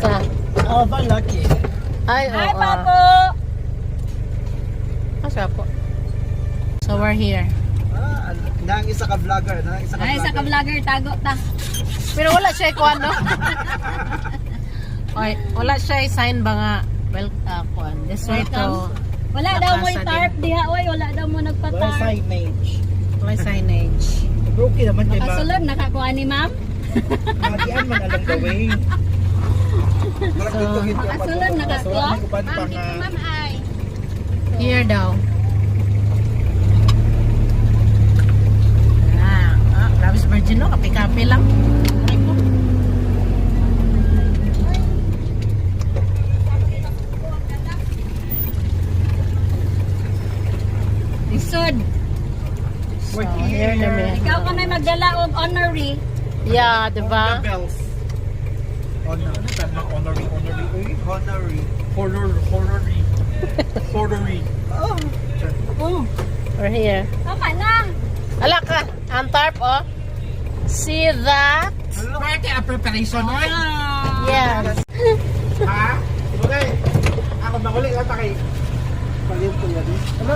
Asa? Oh, ba lucky. Ay, Hi, oo. Papo! Asa po? So, we're here. Nang isa ka vlogger, nang isa ka Ay, sa ka-vlogger, tago ta. Pero wala siya kuan, no? Oy, wala siya sign ba nga? Well, kuan. This way to... Wala La daw mo Casa tarp diha, oy. Wala daw mo Wala nagpa-tarp. signage. Wala signage. Pero okay naman, diba? Nakasulod, nakakuha ni ma'am. Matian man alam the way. Nakasulod, nakakuha. Here daw. Grabe sa Virgin, no? Kapi-kapi lang. Aray ko. Isod. So, here namin. Ikaw ka may magdala og honorary. Yeah, diba? Bells. Honorary. Oh, We're here. tama na. Ala ka, ang tarp, oh. See that? Party a preparation, oy. Yes. Ha? Okay. Ako makulit lang kay. Palit ko yan. Ano,